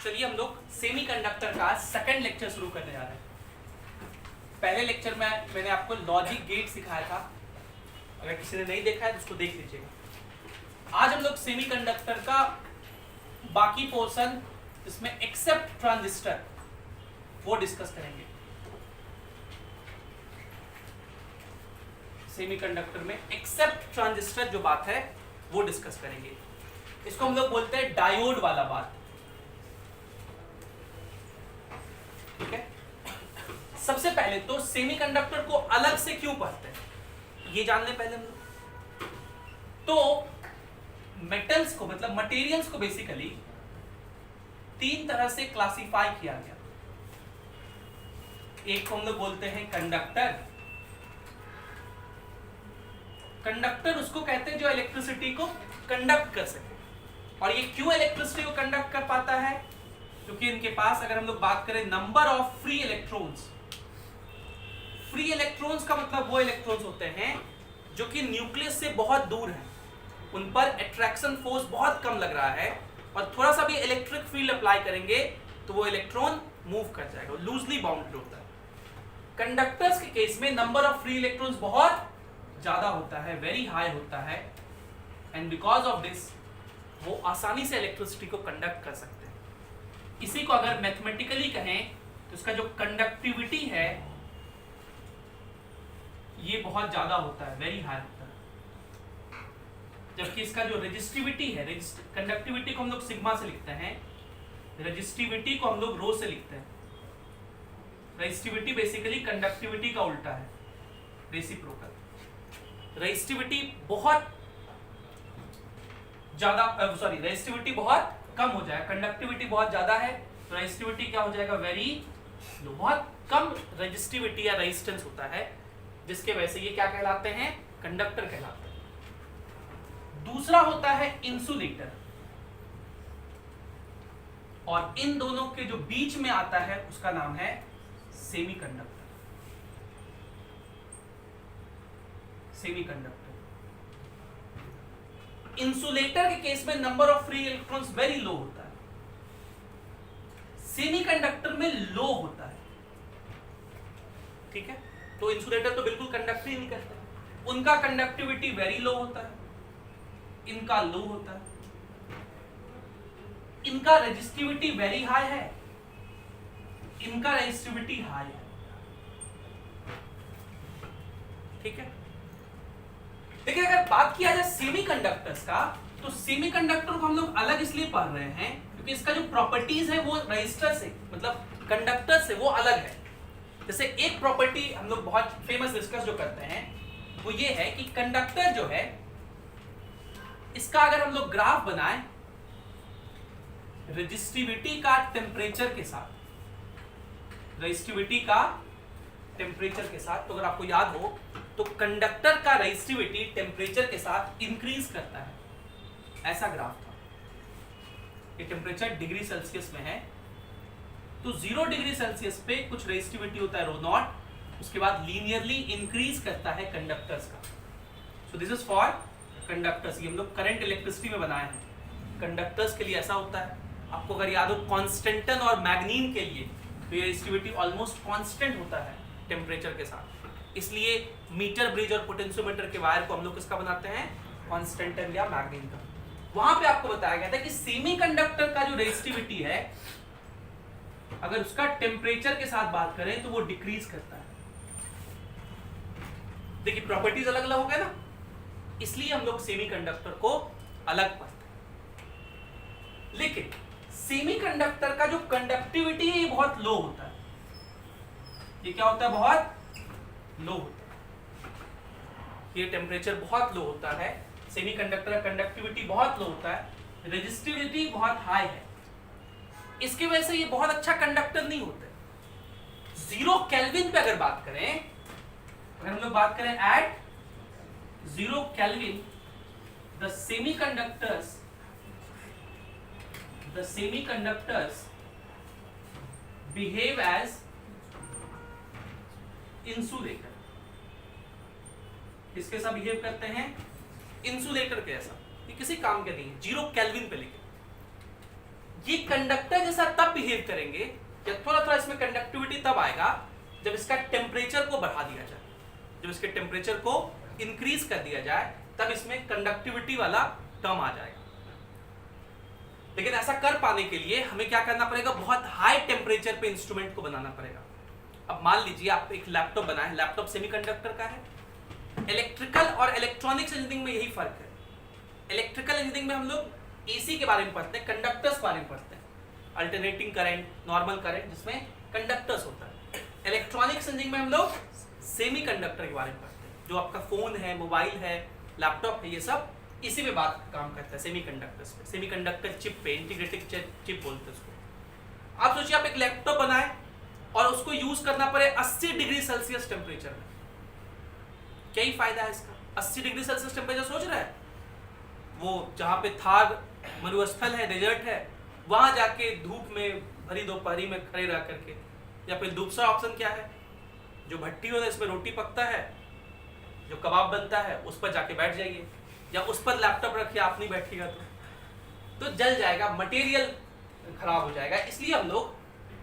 चलिए हम लोग सेमीकंडक्टर का सेकंड लेक्चर शुरू करने जा रहे हैं। पहले लेक्चर में मैंने आपको लॉजिक गेट सिखाया था, अगर किसी ने नहीं देखा है तो उसको देख लीजिएगा। आज हम लोग सेमीकंडक्टर का बाकी पोर्शन, इसमें एक्सेप्ट ट्रांजिस्टर, वो डिस्कस करेंगे। सेमीकंडक्टर में एक्सेप्ट ट्रांजिस्टर जो बात है वो डिस्कस करेंगे। इसको हम लोग बोलते हैं डायोड वाला बात, ठीक है। सबसे पहले तो सेमीकंडक्टर को अलग से क्यों पढ़ते हैं ये जान ले पहले हम लोग। तो मेटल्स को, मतलब मटेरियल्स को बेसिकली तीन तरह से क्लासिफाई किया गया। एक को हम लोग बोलते हैं कंडक्टर। कंडक्टर उसको कहते हैं जो इलेक्ट्रिसिटी को कंडक्ट कर सके। और ये क्यों इलेक्ट्रिसिटी को कंडक्ट कर पाता है? क्योंकि इनके पास, अगर हम लोग बात करें number of free electrons, free electrons का मतलब वो इलेक्ट्रॉन्स होते हैं जो कि न्यूक्लियस से बहुत दूर हैं, उन पर अट्रैक्शन फोर्स बहुत कम लग रहा है, और थोड़ा सा भी इलेक्ट्रिक फील्ड अप्लाई करेंगे तो वो इलेक्ट्रॉन मूव कर जाएगा, लूजली बाउंडेड होता है। कंडक्टर्स के केस में नंबर ऑफ फ्री इलेक्ट्रॉन्स बहुत ज्यादा होता है, वेरी हाई होता है, एंड बिकॉज ऑफ दिस वो आसानी से इलेक्ट्रिसिटी को कंडक्ट कर सकते हैं। इसी को अगर मैथमेटिकली कहें तो इसका जो कंडक्टिविटी है ये बहुत ज्यादा होता है, वेरी हाई होता है। जबकि इसका जो रेजिस्टिविटी है, कंडक्टिविटी को हम लोग सिग्मा से लिखते हैं, रेजिस्टिविटी को हम लोग रो से लिखते हैं। रेजिस्टिविटी बेसिकली कंडक्टिविटी का उल्टा है, रेसिप्रोकल। रेजिस्टिविटी बहुत ज्यादा, सॉरी, रेजिस्टिविटी बहुत कम हो जाएगा, कंडक्टिविटी बहुत ज्यादा है तो रेजिस्टिविटी क्या हो जाएगा, वेरी लो। बहुत कम रेजिस्टिविटी या रेजिस्टेंस होता है, जिसके वजह से ये क्या कहलाते हैं, कंडक्टर कहलाते हैं। दूसरा होता है इंसुलेटर, और इन दोनों के जो बीच में आता है उसका नाम है सेमीकंडक्टर। सेमीकंडक्टर इंसुलेटर के केस में number of free electrons very low होता है, सेमीकंडक्टर में लो होता है, ठीक है। तो इंसुलेटर तो बिल्कुल कंडक्ट ही नहीं करता, उनका कंडक्टिविटी वेरी लो होता है, इनका लो होता है। इनका रेजिस्टिविटी वेरी हाई है, इनका रेजिस्टिविटी हाई है, ठीक है। देखिए, अगर बात किया जाए सेमीकंडक्टर्स का, तो सेमीकंडक्टर को हम लोग अलग इसलिए पढ़ रहे हैं क्योंकि इसका जो प्रॉपर्टीज है वो रेजिस्टर से, मतलब कंडक्टर से वो अलग है। जैसे एक प्रॉपर्टी हम लोग बहुत फेमस डिस्कस जो करते हैं वो ये है कि कंडक्टर जो है, इसका अगर हम लोग ग्राफ बनाएं रेजिस्टिविटी का टेम्परेचर के साथ, रेजिस्टिविटी का टेम्परेचर के साथ, तो अगर आपको याद हो तो कंडक्टर का रेजिस्टिविटी टेम्परेचर के साथ इंक्रीज करता है, ऐसा ग्राफ था। ये टेम्परेचर डिग्री सेल्सियस में है, तो 0 डिग्री सेल्सियस पे कुछ रेजिस्टिविटी होता है रो नॉट, उसके बाद लीनियरली इंक्रीज करता है कंडक्टर्स का। So this is for conductors. ये हम लोग करंट इलेक्ट्रिसिटी में बनाए हैं, कंडक्टर्स के लिए ऐसा होता है। आपको अगर याद हो कॉन्स्टेंटन और मैग्नीन के लिए, तो ये रेजिस्टिविटी ऑलमोस्ट कॉन्स्टेंट होता है टेम्परेचर के साथ, इसलिए मीटर ब्रिज और पोटेंशियोमीटर के वायर को हम लोग किसका बनाते हैं, कॉन्स्टेंटन या मैग्नीन का। वहां पे आपको बताया गया था कि सेमीकंडक्टर का जो रेजिस्टिविटी है, अगर उसका टेम्परेचर के साथ बात करें तो वो डिक्रीज करता है। देखिए, प्रॉपर्टीज अलग अलग हो गए ना, इसलिए हम लोग सेमीकंडक्टर को अलग पढ़ते हैं। लेकिन सेमीकंडक्टर का जो कंडक्टिविटी है ये बहुत लो होता है। ये क्या होता है, बहुत लो होता है। ये टेम्परेचर बहुत लो होता है, सेमीकंडक्टर का कंडक्टिविटी बहुत लो होता है, रेजिस्टिविटी बहुत हाई है, इसकी वजह से ये बहुत अच्छा कंडक्टर नहीं होते। 0 केल्विन पे अगर बात करें, अगर हम लोग बात करें at 0 kelvin, the semiconductors behave as insulator. किसके साथ बिहेव करते हैं, इंसुलेटर के ऐसा। ये किसी काम के नहीं है, 0 केल्विन पे लेके। ये कंडक्टर जैसा तब बिहेव करेंगे, या थोड़ा थोड़ा इसमें कंडक्टिविटी तब आएगा जब इसका टेम्परेचर को बढ़ा दिया जाए, जब इसके टेम्परेचर को इंक्रीज कर दिया जाए, तब इसमें कंडक्टिविटी वाला टर्म आ जाएगा। लेकिन ऐसा कर पाने के लिए हमें क्या करना पड़ेगा, बहुत हाई टेम्परेचर पे इंस्ट्रूमेंट को बनाना पड़ेगा। अब मान लीजिए आप एक लैपटॉप बनाए, लैपटॉप सेमीकंडक्टर का है। इलेक्ट्रिकल और इलेक्ट्रॉनिक्स इंजीनियरिंग में यही फर्क है। इलेक्ट्रिकल इंजीनियरिंग में हम लोग एसी के बारे में पढ़ते हैं, कंडक्टर्स के बारे में पढ़ते हैं, अल्टरनेटिंग करंट, नॉर्मल करंट, जिसमें कंडक्टर्स होता है। इलेक्ट्रॉनिक्स इंजीनियरिंग में हम लोग सेमीकंडक्टर के बारे में पढ़ते हैं, जो आपका फोन है, मोबाइल है, लैपटॉप है, ये सब इसी पे बात काम करता है, सेमीकंडक्टर्स पे, सेमीकंडक्टर चिप पे, इंटीग्रेटेड चिप बोलते हैं उसको। आप सोचिए आप एक लैपटॉप बनाए और उसको यूज करना पड़े 80 डिग्री सेल्सियस टेम्परेचर में, क्या ही फायदा है इसका। 80 डिग्री सेल्सियस टेम्परेचर सोच रहा है, वो जहाँ पे थार मरुस्थल है, डेजर्ट है, वहां जाके धूप में भरी दोपहरी में खड़े रह करके, या फिर दूसरा ऑप्शन क्या है, जो भट्टी होता है इसमें रोटी पकता है, जो कबाब बनता है, उस पर जाके बैठ जाइए, या उस पर लैपटॉप रखिए, आप नहीं बैठिएगा तो जल जाएगा, मटेरियल खराब हो जाएगा। इसलिए हम लोग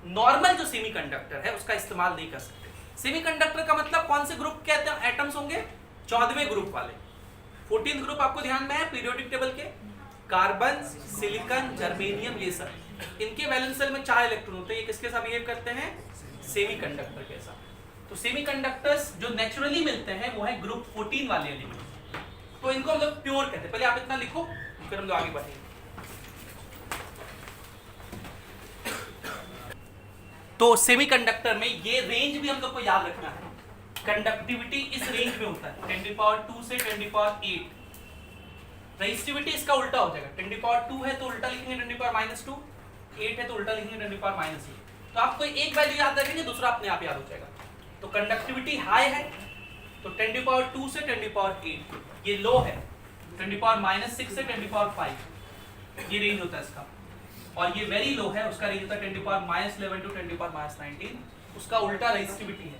नॉर्मल जो सेमीकंडक्टर है उसका इस्तेमाल नहीं कर सकते। सेमीकंडक्टर का मतलब कौन से ग्रुप कहते हैं, एटम्स होंगे 14वें ग्रुप वाले। 14th ग्रुप आपको ध्यान में है पीरियोडिक टेबल के, कार्बन, सिलिकॉन, जर्मेनियम, ये सब। इनके वैलेंस शेल में 4 इलेक्ट्रॉन होते हैं। ये किसके साथ बिहेव करते हैं, सेमीकंडक्टर के साथ। तो सेमीकंडक्टर्स जो नेचुरली मिलते हैं वो है ग्रुप 14 वाले एलिमेंट, तो इनको हम लोग प्योर कहते हैं। पहले आप इतना लिखो, फिर हम लोग आगे बढ़ेंगे। तो सेमीकंडक्टर में ये रेंज भी हम लोग को याद रखना है, कंडक्टिविटी इस रेंज में होता है 10⁻² से 10⁸ रेजिस्टिविटी इसका उल्टा हो जाएगा, 10⁻² है तो उल्टा लिखेंगे 10⁻², 8 है तो उल्टा लिखेंगे 10⁻8। तो आपको एक वैल्यू याद रखेंगे, दूसरा अपने आप याद हो जाएगा। तो कंडक्टिविटी हाई है तो 10⁻² से 10⁸, ये लो है 10⁻6 से 10⁵, ये रेंज होता है इसका। और ये वेरी लो है, उसका रेंज होता है 10⁻11 टू 10⁻19, उसका उल्टा रेजिस्टिविटी है।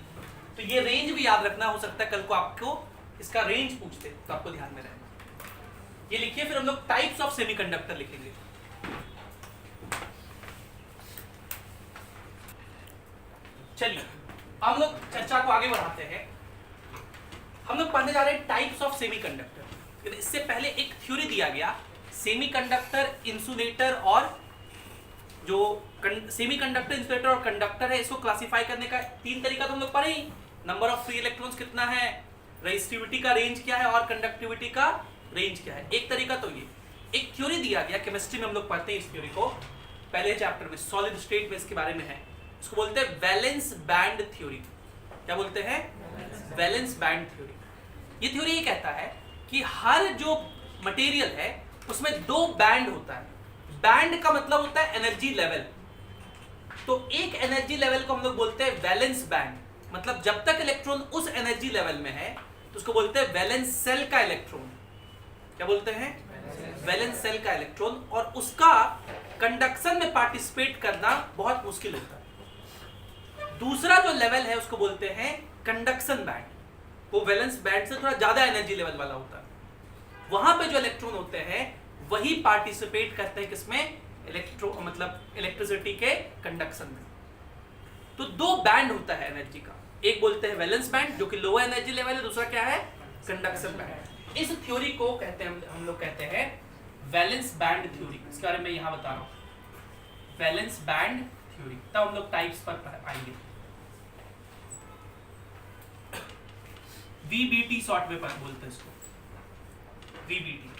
तो ये रेंज भी याद रखना, हो सकता है कल को आपको इसका रेंज पूछते तो आपको ध्यान में रहेगा। ये लिखिए, फिर हम लोग टाइप्स ऑफ सेमीकंडक्टर लिखेंगे। चलिए हम लोग चर्चा को आगे बढ़ाते हैं। हम लोग पढ़ने जा रहे हैं टाइप्स ऑफ सेमीकंडक्टर। इससे पहले एक थ्योरी दिया गया, सेमीकंडक्टर, इंसुलेटर, और जो सेमीकंडक्टर, इंसुलेटर और कंडक्टर है, इसको क्लासिफाई करने का 3 तरीका तो हम लोग पढ़े ही। नंबर ऑफ फ्री इलेक्ट्रॉन्स कितना है, रेजिस्टिविटी का रेंज क्या है, और कंडक्टिविटी का रेंज क्या है। एक तरीका तो ये। एक थ्योरी दिया गया, केमिस्ट्री में हम लोग पढ़ते हैं इस थ्योरी को, पहले चैप्टर में सॉलिड स्टेट में इसके बारे में है। इसको बोलते हैं वैलेंस बैंड थ्योरी। क्या बोलते हैं, वैलेंस बैंड थ्योरी। ये थ्योरी ये कहता है कि हर जो मटेरियल है उसमें 2 बैंड होता है। बैंड का मतलब होता है एनर्जी लेवल। तो एक एनर्जी लेवल को हम लोग बोलते हैं वैलेंस बैंड, मतलब जब तक इलेक्ट्रॉन उस एनर्जी लेवल में है तो उसको बोलते हैं वैलेंस सेल का इलेक्ट्रॉन। क्या बोलते हैं, वैलेंस सेल का इलेक्ट्रॉन। और उसका कंडक्शन में पार्टिसिपेट करना बहुत मुश्किल होता है। दूसरा जो लेवल है उसको बोलते हैं कंडक्शन बैंड, वो वैलेंस बैंड से थोड़ा ज्यादा एनर्जी लेवल वाला होता है। वहां पे जो इलेक्ट्रॉन होते हैं वही पार्टिसिपेट करते हैं किसमें, मतलब इलेक्ट्रिसिटी के कंडक्शन में। तो 2 बैंड होता है एनर्जी का, एक बोलते हैं वैलेंस बैंड जो कि लोअर एनर्जी लेवल है, दूसरा क्या है, कंडक्शन बैंड। इस थ्योरी को कहते हैं, हम लोग कहते हैं वैलेंस बैंड थ्योरी। इसके बारे में यहां बता रहा हूं, वैलेंस बैंड थ्योरी। तब हम लोग टाइप्स पर आएंगे। VBT शॉर्ट में बोलते हैं इसको, VBT।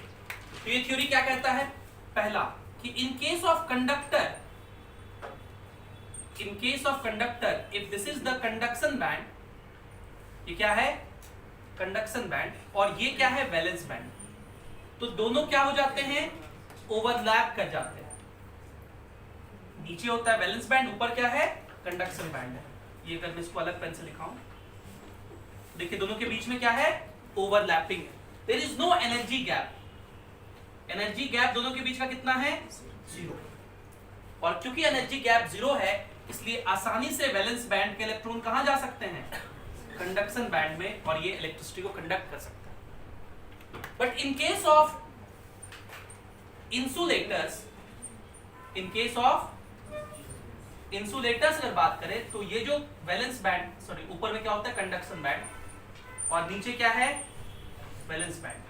तो ये थ्योरी क्या कहता है, पहला कि in case of conductor, if this is the conduction band, ये क्या है, कंडक्शन बैंड, और ये क्या है, वैलेंस बैंड, तो दोनों क्या हो जाते हैं, ओवरलैप कर जाते हैं। नीचे होता है वैलेंस बैंड, ऊपर क्या है, कंडक्शन बैंड है। ये अगर मैं इसको अलग पेन से लिखाऊं, देखिए दोनों के बीच में क्या है, ओवरलैपिंग है। There is no energy gap. Energy gap दोनों के बीच का कितना है, 0। और क्योंकि एनर्जी गैप 0 है, इसलिए आसानी से वैलेंस बैंड के इलेक्ट्रॉन कहां जा सकते हैं, कंडक्शन बैंड में, और ये इलेक्ट्रिसिटी को कंडक्ट कर सकते हैं। But in case of insulators, in case of insulators अगर बात करें तो ये जो वैलेंस बैंड, सॉरी ऊपर में क्या होता है कंडक्शन बैंड और नीचे क्या है वैलेंस बैंड,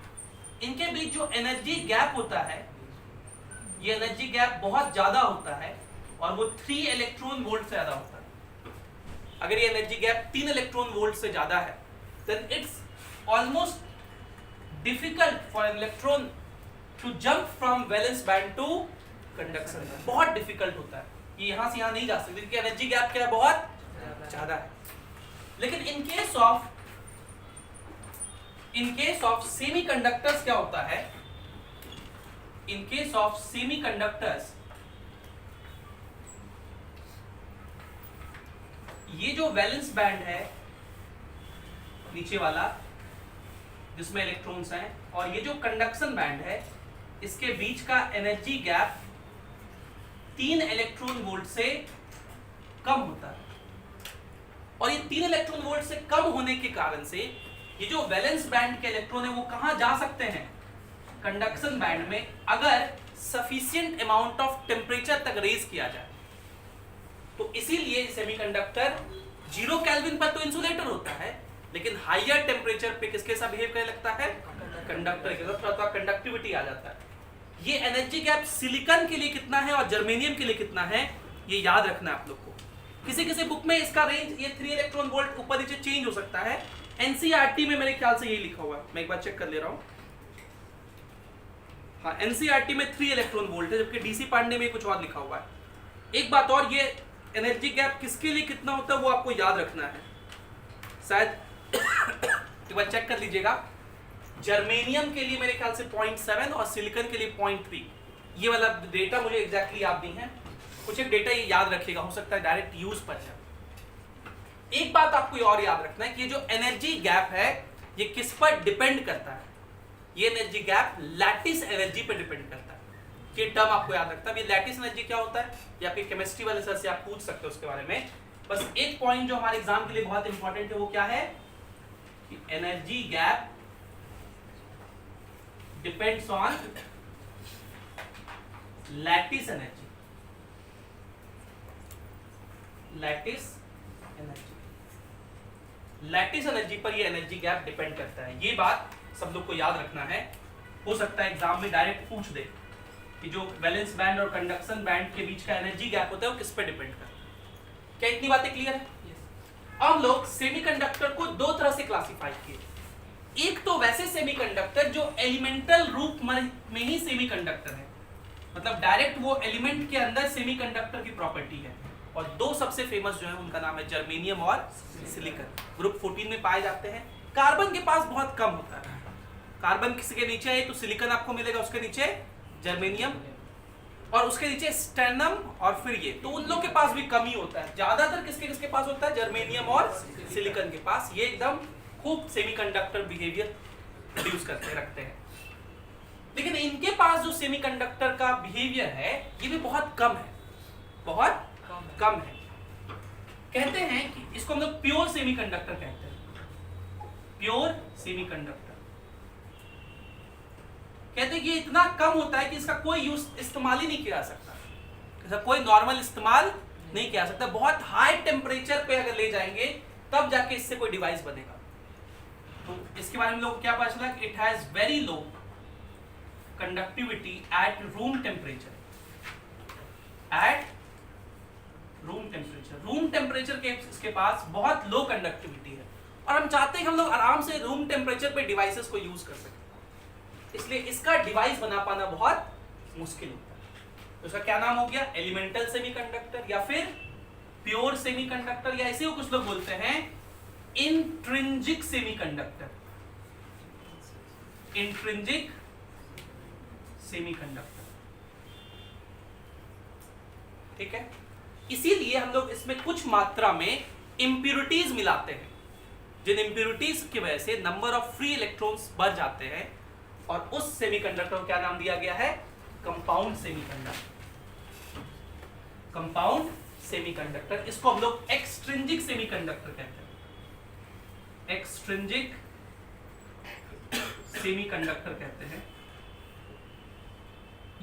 इनके बीच जो एनर्जी गैप होता है ये एनर्जी गैप बहुत ज्यादा होता है और वो 3 इलेक्ट्रॉन वोल्ट से ज्यादा होता है। अगर ये एनर्जी गैप 3 इलेक्ट्रॉन वोल्ट से ज्यादा है then it's almost difficult for electron to jump from valence band to conduction band, बहुत डिफिकल्ट होता है, ये यहां से यहां नहीं जा सकते क्योंकि एनर्जी गैप क्या है बहुत ज्यादा है। लेकिन इन केस ऑफ सेमीकंडक्टर्स क्या होता है, इन केस ऑफ सेमीकंडक्टर्स ये जो वैलेंस बैंड है नीचे वाला जिसमें इलेक्ट्रॉन्स हैं और ये जो कंडक्शन बैंड है इसके बीच का एनर्जी गैप 3 इलेक्ट्रॉन वोल्ट से कम होता है और ये 3 इलेक्ट्रॉन वोल्ट से कम होने के कारण से ये जो वैलेंस बैंड के इलेक्ट्रॉन है वो कहां जा सकते हैं कंडक्शन बैंड में, अगर सफिशिएंट अमाउंट ऑफ टेम्परेचर तक रेज किया जाए। तो इसीलिए सेमीकंडक्टर 0 केल्विन पर तो इंसुलेटर होता है लेकिन हाईयर टेम्परेचर पे किसके साथ बिहेव करने लगता है कंडक्टर के साथ, थोड़ा कंडक्टिविटी आ जाता है। ये एनर्जी गैप सिलिकॉन के लिए कितना है और जर्मेनियम के लिए कितना है ये याद रखना है आप लोग को। किसी किसी बुक में इसका रेंज ये 3 इलेक्ट्रॉन वोल्ट ऊपर नीचे चेंज हो सकता है, एनसीईआरटी में मेरे ख्याल से यही लिखा हुआ है, मैं एक बार चेक कर ले रहा हूं। हाँ एनसीईआरटी में 3 इलेक्ट्रॉन वोल्ट है जबकि डीसी पांडे में कुछ और लिखा हुआ है। एक बात और, ये एनर्जी गैप किसके लिए कितना होता है वो आपको याद रखना है, शायद एक बार चेक कर लीजिएगा। जर्मेनियम के लिए मेरे ख्याल से 0.7 और सिलिकॉन के लिए 0.3, ये वाला डेटा मुझे एग्जैक्टली याद नहीं है, कुछ एक डेटा ये याद रखिएगा, हो सकता है डायरेक्ट यूज पर है। एक बात आपको और याद रखना है कि ये जो एनर्जी गैप है ये किस पर डिपेंड करता है, ये एनर्जी गैप लैटिस एनर्जी पर डिपेंड करता है। ये टर्म आपको याद रखना है। ये लैटिस एनर्जी क्या होता है ये आपके केमिस्ट्री वाले सर से आप पूछ सकते हो उसके बारे में। बस एक पॉइंट जो हमारे एग्जाम के लिए बहुत इंपॉर्टेंट है वो क्या है कि energy gap depends on lattice energy, lattice energy पर ये एनर्जी गैप डिपेंड करता है। ये बात सब लोग को याद रखना है, हो सकता है एग्जाम में डायरेक्ट पूछ दे कि जो वैलेंस बैंड और कंडक्शन बैंड के बीच का एनर्जी गैप होता है वो किस पे डिपेंड करता है। क्या इतनी बातें क्लियर है? अब हम लोग सेमीकंडक्टर को 2 तरह से क्लासिफाई किए, एक तो वैसे सेमीकंडक्टर जो एलिमेंटल रूप में ही सेमीकंडक्टर है, मतलब डायरेक्ट वो एलिमेंट के अंदर सेमीकंडक्टर की प्रॉपर्टी है, और 2 सबसे फेमस जो है उनका नाम है जर्मेनियम और सिलिकॉन, ग्रुप 14 में पाए जाते हैं। कार्बन के पास बहुत कम होता है, कार्बन किसी के नीचे है तो सिलिकॉन आपको मिलेगा, उसके नीचे जर्मेनियम और उसके नीचे स्टेनम और फिर ये, तो उन लोग के पास भी कम ही होता है। ज्यादातर किसके पास होता है जर्मेनियम और सिलिकॉन के पास, ये एकदम खूब सेमीकंडक्टर बिहेवियर प्रोड्यूस करते रखते हैं। लेकिन इनके पास जो सेमीकंडक्टर का बिहेवियर है ये भी बहुत कम है, बहुत कम है। कहते हैं कि इसको हम लोग प्योर सेमीकंडक्टर कहते हैं, प्योर सेमीकंडक्टर कहते हैं कि ये इतना कम होता है कि इसका कोई यूज इस्तेमाल ही नहीं किया जा सकता, इसका कोई नॉर्मल इस्तेमाल नहीं किया जा सकता। बहुत हाई टेम्परेचर पे अगर ले जाएंगे तब जाके इससे कोई डिवाइस बनेगा। तो इसके बारे में लोग क्या पता चला कि it has very low conductivity at room temperature, at room temperature के इसके पास बहुत लो कंडक्टिविटी है, और हम चाहते हैं कि हम लोग आराम से रूम टेम्परेचर पे डिवाइसेस को यूज कर सकें, इसलिए इसका डिवाइस बना पाना बहुत मुश्किल होता है। तो इसका क्या नाम हो गया, एलिमेंटल सेमीकंडक्टर या फिर प्योर सेमीकंडक्टर, या इसे कुछ लोग बोलते हैं इंट्रिंसिक सेमीकंडक्टर, इंट्रिंसिक सेमीकंडक्टर। ठीक है, इसीलिए हम लोग इसमें कुछ मात्रा में इंप्योरिटीज मिलाते हैं, जिन इंप्योरिटीज की वजह से नंबर ऑफ फ्री इलेक्ट्रॉन्स बढ़ जाते हैं, और उस सेमीकंडक्टर को क्या नाम दिया गया है, कंपाउंड सेमीकंडक्टर, कंपाउंड सेमीकंडक्टर। इसको हम लोग एक्सट्रिंसिक सेमीकंडक्टर कहते हैं, एक्सट्रिंसिक सेमीकंडक्टर कहते हैं।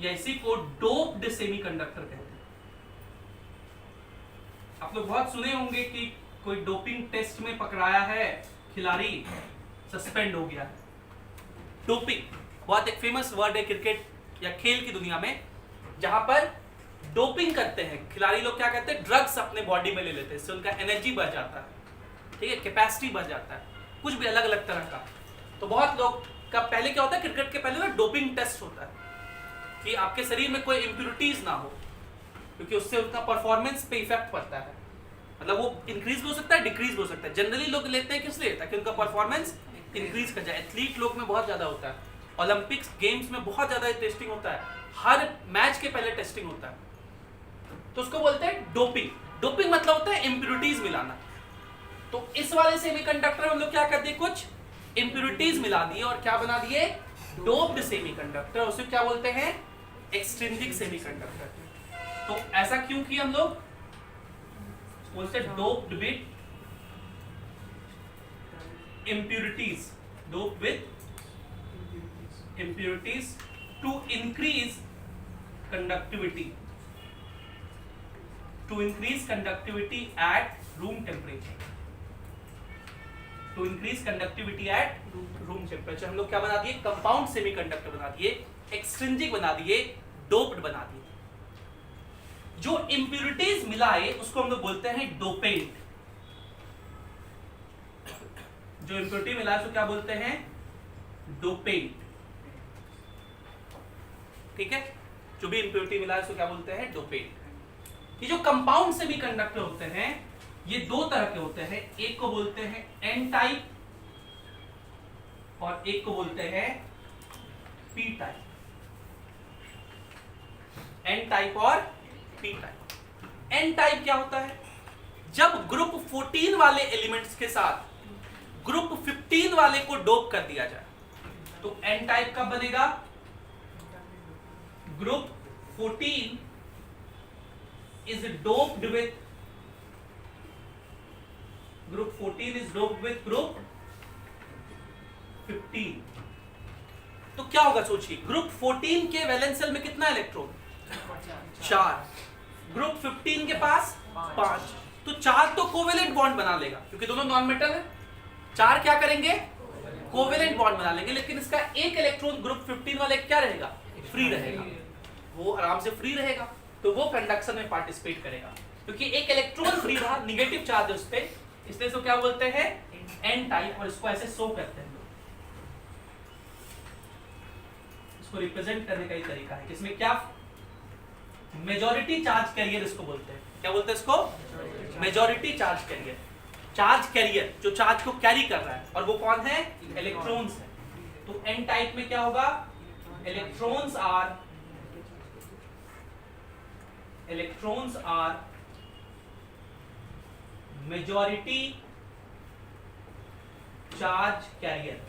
या इसी को डोप्ड सेमीकंडक्टर कहते हैं। आप लोग बहुत सुने होंगे कि कोई डोपिंग टेस्ट में पकड़ाया है खिलाड़ी, सस्पेंड हो गया है। डोपिंग बहुत एक फेमस वर्ड है क्रिकेट या खेल की दुनिया में, जहां पर डोपिंग करते हैं खिलाड़ी लोग। क्या करते हैं, ड्रग्स अपने बॉडी में ले लेते हैं, इससे उनका एनर्जी बढ़ जाता है, ठीक है, कैपेसिटी बढ़ जाता है, कुछ भी अलग अलग तरह का। तो बहुत लोग का पहले क्या होता है, क्रिकेट के पहले ना डोपिंग टेस्ट होता है कि आपके शरीर में कोई इंप्योरिटीज ना हो, क्योंकि उससे उनका परफॉर्मेंस पे इफेक्ट पड़ता है। मतलब वो इंक्रीज भी हो सकता है, डिक्रीज भी हो सकता है। जनरली लोग लेते हैं किस लिए, ताकि उनका परफॉर्मेंस इंक्रीज कर जाए। एथलीट लोग में बहुत ज्यादा होता है, ओलंपिक्स गेम्स में बहुत ज्यादा टेस्टिंग होता है, हर मैच के पहले टेस्टिंग होता है, तो उसको बोलते हैं डोपिंग। डोपिंग मतलब होता है इंप्योरिटीज मिलाना। तो इस वाले सेमीकंडक्टर में हम लोग क्या कर दिए, कुछ इंप्योरिटीज मिला दिए और क्या बना दिए, डोप्ड सेमीकंडक्टर। उसे क्या बोलते हैं, एक्सट्रिंसिक सेमीकंडक्टर। तो ऐसा क्यों किया हम लोग, बोलते हैं doped with impurities, doped with impurities to increase conductivity, at room temperature, to increase conductivity at room temperature। हम लोग क्या बना दिए, कंपाउंड सेमीकंडक्टर बना दिए, एक्सट्रिंसिक बना दिए, डोप्ड बना दिए। जो impurities मिलाए उसको हम लोग बोलते हैं डोपेंट। जो इम्प्योरिटी मिला है उसको क्या बोलते हैं, डोपेंट, ठीक है। जो भी इम्प्योरिटी मिला है उसको क्या बोलते हैं, डोपेंट। ये जो कंपाउंड सेमीकंडक्टर होते हैं ये दो तरह के होते हैं, एक को बोलते हैं एन टाइप और एक को बोलते हैं पी टाइप। एन टाइप और पी टाइप। एन टाइप क्या होता है, जब ग्रुप 14 वाले एलिमेंट्स के साथ ग्रुप 15 वाले को डोप कर दिया जाए तो एन टाइप कब बनेगा, group 14 is doped with group 14 is doped with group 15। तो क्या होगा सोचिए, ग्रुप 14 के वैलेंस शेल में कितना इलेक्ट्रॉन, 4, ग्रुप 15 के पास 5, तो 4 तो कोवेलेंट बॉन्ड बना लेगा क्योंकि दोनों नॉन मेटल है। 4 क्या करेंगे, कोवेलेंट बॉन्ड बना लेंगे, लेकिन इसका एक इलेक्ट्रॉन ग्रुप 15 वाले क्या रहेगा, फ्री रहेगा, वो आराम से फ्री रहेगा, तो वो कंडक्शन में पार्टिसिपेट करेगा क्योंकि एक इलेक्ट्रॉन फ्री रहा, निगेटिव चार्ज है उस पे, इसलिए इसको क्या बोलते हैं, एन टाइप। और इसको ऐसे शो करते हैं, इसको रिप्रेजेंट करने का ही तरीका है, इसमें क्या, मेजॉरिटी चार्ज कैरियर इसको बोलते हैं। क्या बोलते हैं इसको, majority charge career. Charge carrier जो चार्ज को कैरी कर रहा है, और वो कौन है, इलेक्ट्रॉन्स है। तो एन टाइप में क्या होगा, electrons are majority charge carrier.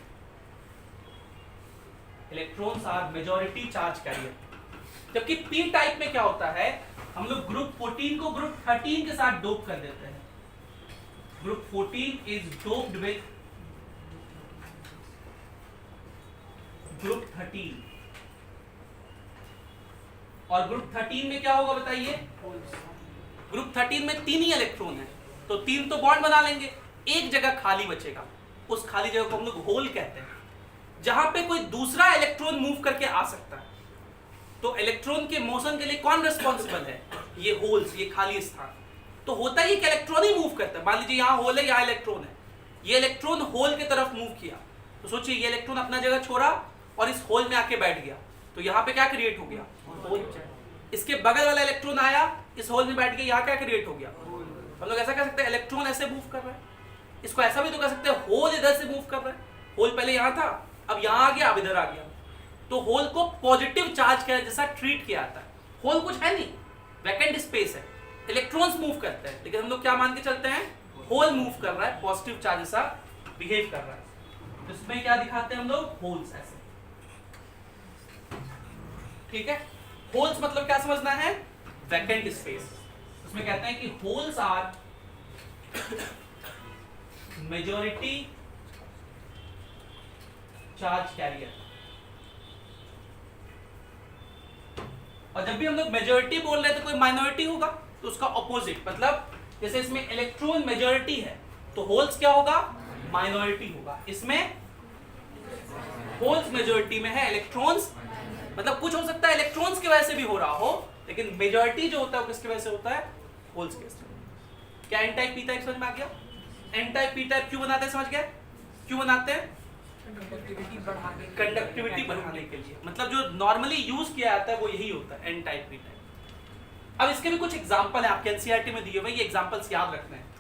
Electrons are majority charge carrier. जबकि पी टाइप में क्या होता है, हम लोग ग्रुप 14 को ग्रुप 13 के साथ डोप कर देते हैं। Group 14 is doped with group 13, और ग्रुप 13 में क्या होगा बताइए, ग्रुप 13 में 3 ही इलेक्ट्रॉन है, तो 3 तो बॉन्ड बना लेंगे, एक जगह खाली बचेगा, उस खाली जगह को हम लोग होल कहते हैं, जहां पे कोई दूसरा इलेक्ट्रॉन मूव करके आ सकता है। तो इलेक्ट्रॉन के मोशन के लिए कौन रिस्पॉन्सिबल है, ये होल्स, ये खाली स्थान। तो होता ही कि इलेक्ट्रॉन ही मूव करता है। मान लीजिए यहाँ होल है, यहाँ इलेक्ट्रॉन है, ये इलेक्ट्रॉन होल की तरफ मूव किया, तो सोचिए ये इलेक्ट्रॉन अपना जगह छोड़ा और इस होल में आके बैठ गया, तो यहाँ पे क्या क्रिएट हो गया, होल। इसके बगल वाला इलेक्ट्रॉन आया, इस होल में बैठ गया, यहाँ क्या क्रिएट हो गया, हम लोग ऐसा कह सकते हैं इलेक्ट्रॉन ऐसे मूव कर रहा है। इसको ऐसा भी तो कह सकते हैं होल इधर से मूव कर रहा है, होल पहले यहाँ था, अब यहाँ आ गया, अब इधर आ गया, तो होल को पॉजिटिव चार्ज के जैसा ट्रीट किया जाता है। होल कुछ है नहीं, वैकेंट स्पेस है, इलेक्ट्रॉन्स मूव करते हैं, लेकिन हम लोग क्या मान के चलते हैं, होल मूव कर रहा है, पॉजिटिव चार्ज जैसा बिहेव कर रहा है। तो इसमें क्या दिखाते हैं हम लोग, होल्स ऐसे, ठीक है। होल्स मतलब क्या समझना है, वैकेंट स्पेस। उसमें कहते हैं कि holes are majority charge carrier. और जब भी हम लोग मेजॉरिटी बोल रहे हैं तो कोई माइनॉरिटी होगा, तो उसका ऑपोजिट, मतलब जैसे इसमें इलेक्ट्रॉन मेजॉरिटी है तो होल्स क्या होगा, माइनॉरिटी होगा। इसमें होल्स मेजॉरिटी में है, इलेक्ट्रॉन्स, मतलब कुछ हो सकता है इलेक्ट्रॉन्स की वजह से भी हो रहा हो, लेकिन मेजॉरिटी जो होता है वो किसकी वजह से होता है, होल्स की वजह से। क्या एन टाइप पी टाइप समझ में आ गया? एन टाइप पी टाइप क्यों बनाते हैं, समझ गए क्यों बनाते हैं? कंडक्टिविटी बढ़ाने के लिए, मतलब जो नॉर्मली यूज किया जाता है वो यही होता है, एन टाइप पी टाइप। अब इसके भी कुछ एग्जांपल है आपके एनसीईआरटी में दिए हुए, ये एग्जांपल्स याद रखने हैं।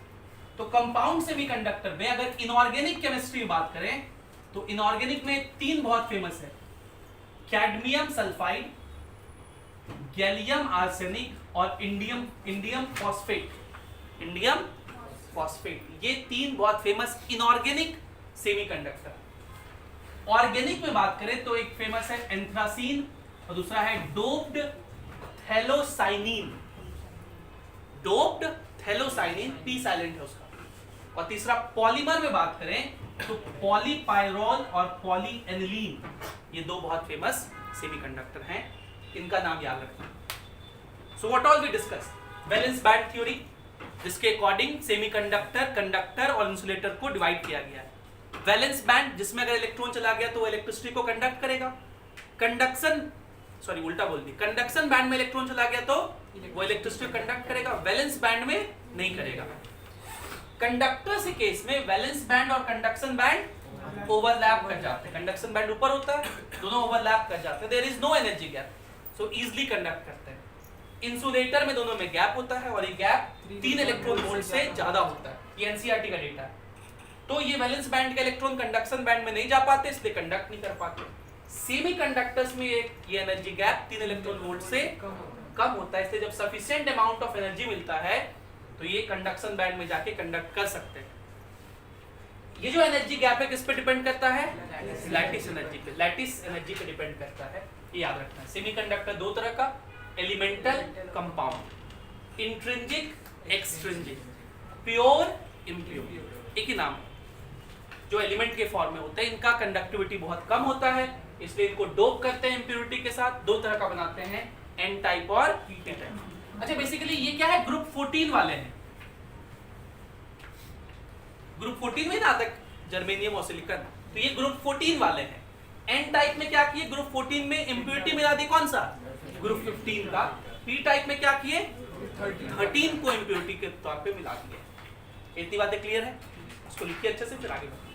तो कंपाउंड सेमीकंडक्टर में अगर इनऑर्गेनिक केमिस्ट्री की बात करें तो इनऑर्गेनिक में 3 बहुत फेमस है, कैडमियम सल्फाइड, गैलियम आर्सेनिक और इंडियम फॉस्फेट। इंडियम फॉस्फेट, ये 3 बहुत फेमस इनऑर्गेनिक सेमीकंडक्टर। ऑर्गेनिक में बात करें तो एक फेमस है एंथ्रासीन और दूसरा है डोप्ड थैलोसाइनिन। डोप्ड थैलोसाइनिन, पी साइलेंट है उसका। और तीसरा पॉलीमर में बात करें तो पॉलीपायरोल और पॉलीएनिलीन, ये 2 बहुत फेमस सेमीकंडक्टर हैं, इनका नाम याद रखना। So what all we discuss, valence band theory, जिसके अकॉर्डिंग सेमीकंडक्टर, कंडक्टर और इंसुलेटर को डिवाइड किया गया है। वैलेंस बैंड जिसमें अगर इलेक्ट्रॉन चला गया तो वो इलेक्ट्रिसिटी को कंडक्ट करेगा। कंडक्शन बैंड में इलेक्ट्रॉन चला गया तो वो इलेक्ट्रिसिटी को कंडक्ट करेगा, वैलेंस बैंड में नहीं करेगा। कंडक्टर्स के केस में वैलेंस बैंड और कंडक्शन बैंड ओवरलैप कर जाते हैं। कंडक्शन बैंड ऊपर होता है, दोनों ओवरलैप कर जाते हैं, there is no energy gap, so easily conduct करते हैं। इंसुलेटर में दोनों में गैप होता है और ये गैप 3 इलेक्ट्रॉन वोल्ट से ज्यादा होता है, ये एनसीईआरटी का डेटा है। तो ये वैलेंस बैंड के इलेक्ट्रॉन कंडक्शन बैंड में नहीं जा पाते, इसलिए कंडक्ट नहीं कर पाते। सेमीकंडक्टर्स में ये एनर्जी गैप 3 इलेक्ट्रॉन वोल्ट से कम होता है, इसलिए जब सफिशिएंट अमाउंट ऑफ एनर्जी मिलता है तो ये कंडक्शन बैंड में जाके कंडक्ट कर सकते हैं। ये जो एनर्जी गैप है किस पे डिपेंड करता है, लैटिस एनर्जी पे, लैटिस एनर्जी पे डिपेंड करता है, ये याद रखना है। सेमीकंडक्टर 2 तरह का, elemental, compound, intrinsic, extrinsic, pure, impure, एक ही नाम है। जो एलिमेंट के फॉर्म में होते हैं इनका कंडक्टिविटी बहुत कम होता है, इसलिए इनको डोप करते हैं इम्प्योरिटी के साथ। 2 तरह का बनाते हैं, एन टाइप और पी टाइप। अच्छा, बेसिकली ये क्या है, ग्रुप 14 वाले हैं। ग्रुप 14 में ना तक जर्मेनियम और सिलिकॉन, तो ये ग्रुप 14 वाले हैं। एन टाइप में क्या किए, ग्रुप 14 में इम्प्योरिटी मिला दी, कौन सा, ग्रुप 15 का। पी टाइप में क्या किए, 13 को इम्प्योरिटी के तौर पे मिला दिए। इतनी बातें क्लियर है, इसको लिखिए अच्छे से, फिर आगे बढ़िए।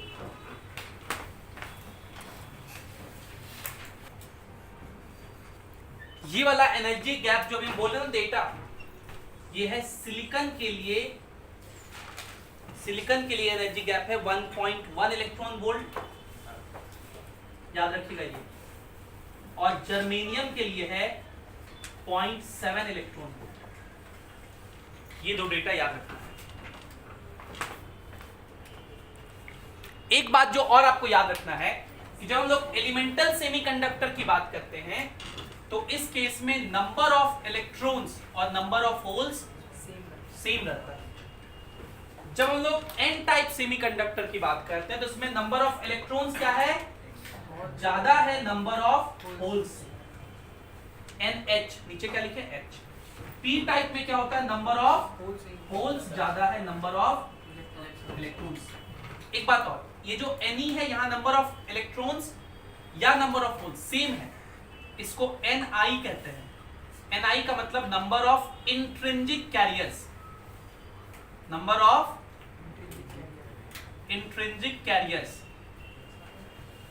ये वाला एनर्जी गैप जो अभी हम बोल रहे हैं डेटा, ये है सिलिकॉन के लिए। सिलिकॉन के लिए एनर्जी गैप है 1.1 इलेक्ट्रॉन वोल्ट, याद रखिएगा ये। और जर्मेनियम के लिए है 0.7 इलेक्ट्रॉन वोल्ट। ये 2 डेटा याद रखना है। एक बात जो और आपको याद रखना है कि जब हम लोग एलिमेंटल सेमीकंडक्टर की बात करते हैं तो इस केस में नंबर ऑफ इलेक्ट्रॉन्स और नंबर ऑफ होल्स सेम रहता है। जब हम लोग एन टाइप सेमीकंडक्टर की बात करते हैं तो इसमें नंबर ऑफ इलेक्ट्रॉन्स क्या है, ज्यादा है नंबर ऑफ होल्स, NH, नीचे क्या लिखे H। पी टाइप में क्या होता है, नंबर ऑफ होल्स ज्यादा है नंबर ऑफ इलेक्ट्रॉन्स। एक बात और, ये जो Ne है यहाँ नंबर ऑफ इलेक्ट्रॉन्स या नंबर ऑफ होल्स सेम है, इसको Ni कहते हैं। Ni का मतलब number of intrinsic carriers, number of intrinsic carriers.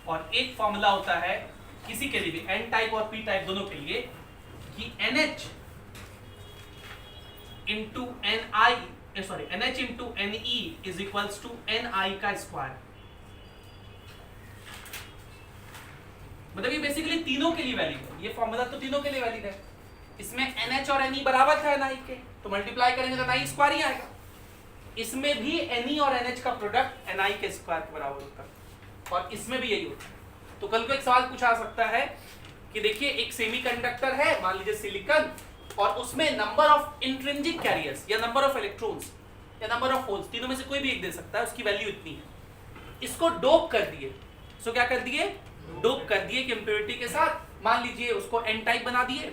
और एक फॉर्मूला होता है किसी के लिए भी, एन टाइप और पी टाइप दोनों के लिए, कि NH into NH into Ne is equals to Ni का स्क्वायर। मतलब ये बेसिकली तीनों के लिए वैलिड है, ये फॉर्मूला तो तीनों के लिए वैलिड है। इसमें NH और Ne बराबर था Ni के, तो मल्टीप्लाई करेंगे तो Ni स्क्वायर ही आएगा। इसमें भी Ne और NH का प्रोडक्ट Ni के स्क्वायर के बराबर होता है, और इसमें भी यही होता है। तो कल को एक सवाल पूछा सकता है कि देखिए एक सेमीकंडक्टर है, मान लीजिए सिलिकॉन, और उसमें नंबर ऑफ इंट्रिंसिक कैरियर्स या नंबर ऑफ इलेक्ट्रॉन्स या नंबर ऑफ होल्स, तीनों में से कोई भी एक दे सकता है, उसकी वैल्यू इतनी है। इसको डोप कर दिए, सो क्या कर दिए, डोप कर दिए कि इम्प्योरिटी के साथ, मान लीजिए उसको एन टाइप बना दिए,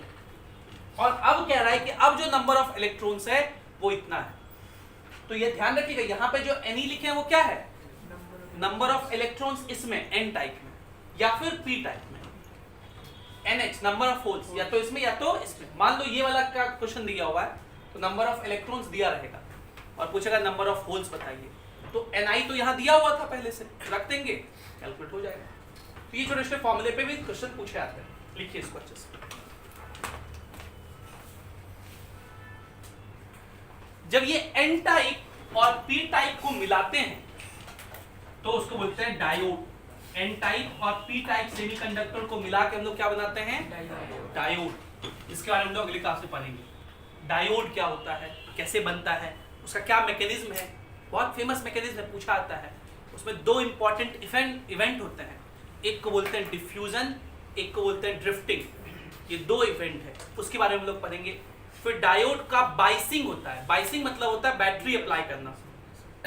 और अब कह रहा है कि अब जो नंबर ऑफ इलेक्ट्रॉन्स है वो इतना है। तो ये ध्यान रखिएगा, यहाँ पे जो Ne लिखे हैं वो क्या है, नंबर ऑफ इलेक्ट्रॉन्स इसमें N टाइप में या फिर P टाइप में, NH नंबर ऑफ होल्स या तो इसमें या तो इसमें। मान लो ये वाला का क्वेश्चन दिया हुआ है तो नंबर ऑफ इलेक्ट्रॉन्स दिया रहेगा और पूछेगा नंबर ऑफ होल्स बताइए, तो Ni तो यहाँ दिया हुआ था पहले से, रख देंगे कैलकुलेट हो जाएगा। तो ये छोटे छोटे फॉर्मूले पे भी क्वेश्चन पूछे आते हैं, लिखिए इसको अच्छे से। जब ये N टाइप और P टाइप को मिलाते हैं तो उसको बोलते हैं डायोड। N टाइप और P टाइप सेमीकंडक्टर को मिला के हम लोग क्या बनाते हैं, डायोड। इसके बारे में हम लोग अगली क्लास में पढ़ेंगे। डायोड क्या होता है, कैसे बनता है, उसका क्या मैकेनिज्म है, बहुत फेमस मैकेनिज्म है, पूछा आता है। उसमें दो इंपॉर्टेंट इवेंट होते हैं, एक को बोलते हैं डिफ्यूजन, एक को बोलते हैं ड्रिफ्टिंग। ये दो इवेंट है, उसके बारे में हम लोग पढ़ेंगे। फिर डायोड का बाइसिंग होता है। बाइसिंग मतलब होता है बैटरी अप्लाई करना।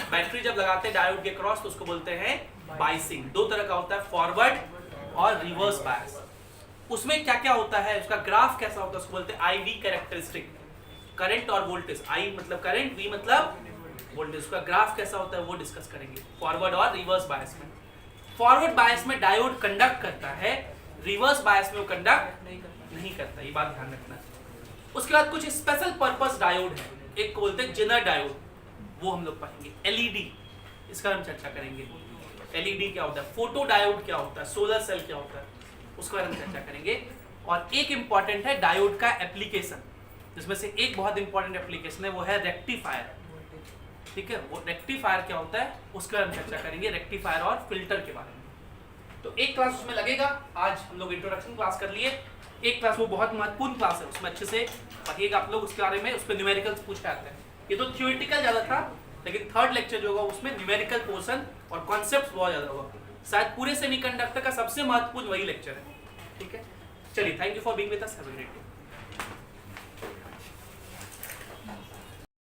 बैटरी जब लगाते हैं डायोड के क्रॉस तो उसको बोलते हैं बाइसिंग। दो तरह का होता है, फॉरवर्ड और रिवर्स बायस। उसमें क्या क्या होता है, उसका ग्राफ कैसा होता है, उसको बोलते हैं IV कैरेक्टरिस्टिक। करंट और वोल्टेज, I मतलब करंट, V मतलब वोल्टेज, उसका ग्राफ कैसा होता है वो डिस्कस करेंगे फॉरवर्ड और रिवर्स बायस में। फॉरवर्ड बायस में डायोड कंडक्ट करता है, रिवर्स बायस में वो कंडक्ट नहीं करता, ये बात ध्यान रखना। उसके बाद कुछ स्पेशल पर्पस डायोड है, एक को बोलते हैं जेनर डायोड, वो हम लोग पढ़ेंगे। LED, इसका हम चर्चा करेंगे। LED क्या होता है, फोटो डायोड क्या होता है, सोलर सेल क्या होता है, उसके बारे में चर्चा करेंगे। और एक इंपॉर्टेंट है डायोड का एप्लीकेशन, जिसमें से एक बहुत इंपॉर्टेंट एप्लीकेशन है वो है रेक्टिफायर। ठीक है, वो रेक्टिफायर क्या होता है उसके बारे में चर्चा करेंगे, रेक्टिफायर और फिल्टर के बारे में। तो एक क्लास उसमें लगेगा, आज हम लोग इंट्रोडक्शन क्लास कर लिए। एक क्लास वो बहुत महत्वपूर्ण क्लास है, उसमें अच्छे से पढ़िएगा आप लोग उसके बारे में। उस पर न्यूमेरिकल्स पूछे आते हैं। ये तो थ्योरेटिकल ज़्यादा था, लेकिन थर्ड लेक्चर जो होगा उसमें न्यूमेरिकल पोर्शन और कॉन्सेप्ट्स बहुत ज़्यादा होगा। शायद पूरे सेमीकंडक्टर का सबसे महत्वपूर्ण वही लेक्चर है। ठीक है, चलिए, thank you for being with us, have a great day.